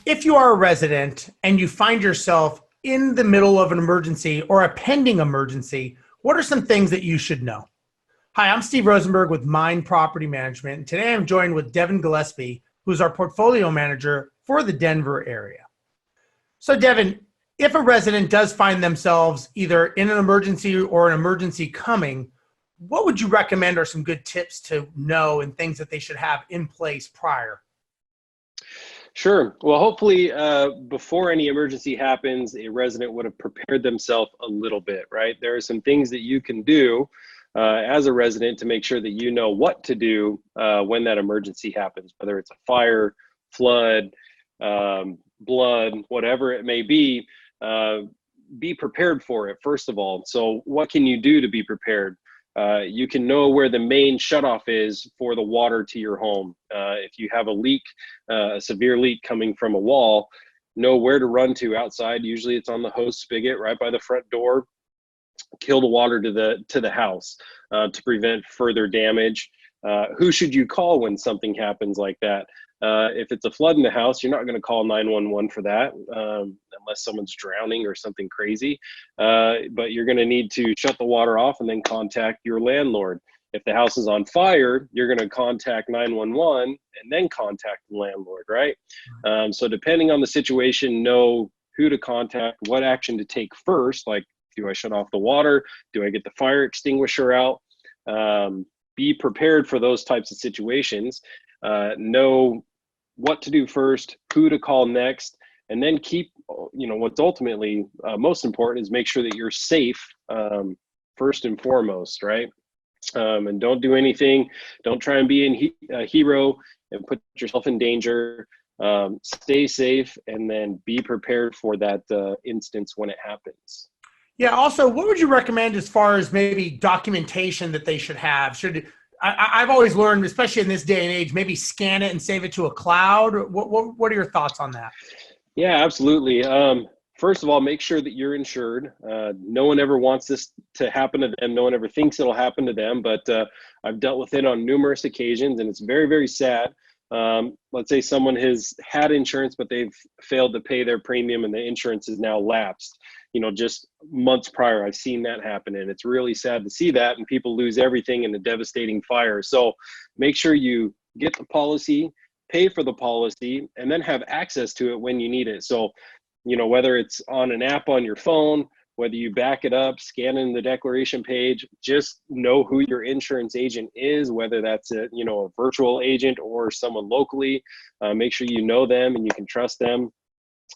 If you are a resident and you find yourself in the middle of an emergency or a pending emergency, what are some things that you should know? Hi, I'm Steve Rosenberg with Mynd Property Management. And today I'm joined with Devin Gillespie, who's our portfolio manager for the Denver area. So Devin, if a resident does find themselves either in an emergency or an emergency coming, what would you recommend are some good tips to know and things that they should have in place prior? Sure. Well, hopefully before any emergency happens, a resident would have prepared themselves a little bit, right? There are some things that you can do as a resident to make sure that you know what to do when that emergency happens, whether it's a fire, flood, blood, whatever it may be prepared for it, first of all. So what can you do to be prepared? You can know where the main shutoff is for the water to your home. If you have a leak, a severe leak coming from a wall, know where to run to outside. Usually it's on the hose spigot right by the front door. Kill the water to the house to prevent further damage. Who should you call when something happens like that? If it's a flood in the house, you're not going to call 911 for that unless someone's drowning or something crazy. But you're going to need to shut the water off and then contact your landlord. If the house is on fire, you're going to contact 911 and then contact the landlord, right? So depending on the situation, know who to contact, what action to take first. Like, do I shut off the water? Do I get the fire extinguisher out? Be prepared for those types of situations. Know what to do first, who to call next, and then keep, what's ultimately most important is make sure that you're safe first and foremost, right? And don't do anything. Don't try and be a hero and put yourself in danger. Stay safe and then be prepared for that instance when it happens. Yeah. Also, what would you recommend as far as maybe documentation that they should have? I've always learned, especially in this day and age, maybe scan it and save it to a cloud. What are your thoughts on that? Yeah, absolutely. First of all, make sure that you're insured. No one ever wants this to happen to them. No one ever thinks it'll happen to them, but I've dealt with it on numerous occasions, and it's very, very sad. Let's say someone has had insurance, but they've failed to pay their premium and the insurance is now lapsed. Just months prior, I've seen that happen, and it's really sad to see that, and people lose everything in a devastating fire. So make sure you get the policy, pay for the policy, and then have access to it when you need it. So, whether it's on an app on your phone, whether you back it up, scan in the declaration page, just know who your insurance agent is, whether that's a virtual agent or someone locally. Make sure you know them and you can trust them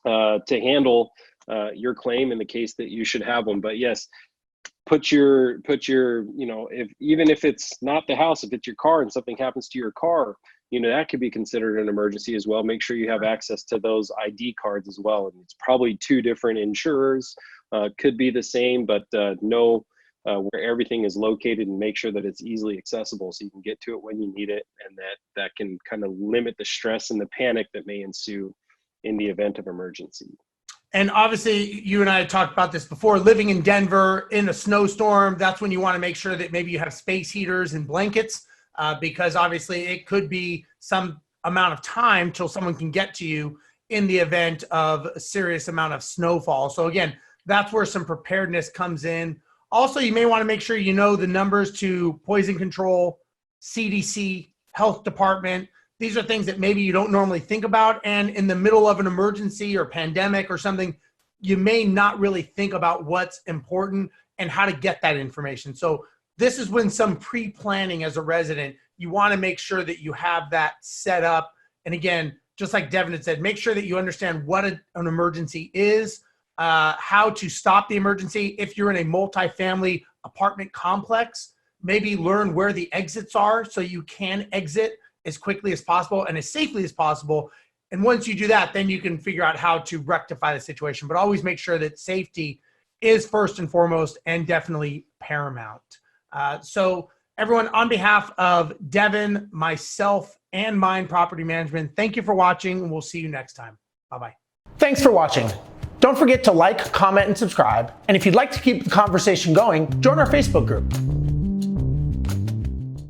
to handle your claim in the case that you should have one. But yes, put your even if it's not the house, if it's your car and something happens to your car, that could be considered an emergency as well. Make sure you have access to those ID cards as well. And it's probably two different insurers, could be the same, but know where everything is located and make sure that it's easily accessible so you can get to it when you need it, and that can kind of limit the stress and the panic that may ensue in the event of emergency. And obviously, you and I had talked about this before, living in Denver in a snowstorm, that's when you want to make sure that maybe you have space heaters and blankets, because obviously it could be some amount of time till someone can get to you in the event of a serious amount of snowfall. So again, that's where some preparedness comes in. Also, you may want to make sure you know the numbers to poison control, CDC, health department. These are things that maybe you don't normally think about. And in the middle of an emergency or pandemic or something, you may not really think about what's important and how to get that information. So this is when some pre-planning as a resident, you want to make sure that you have that set up. And again, just like Devin had said, make sure that you understand what an emergency is, how to stop the emergency. If you're in a multifamily apartment complex, maybe learn where the exits are so you can exit as quickly as possible and as safely as possible. And once you do that, then you can figure out how to rectify the situation. But always make sure that safety is first and foremost and definitely paramount. So everyone, on behalf of Devin, myself, and Mynd Property Management, thank you for watching, and we'll see you next time. Bye-bye. Thanks for watching. Don't forget to like, comment, and subscribe. And if you'd like to keep the conversation going, join our Facebook group.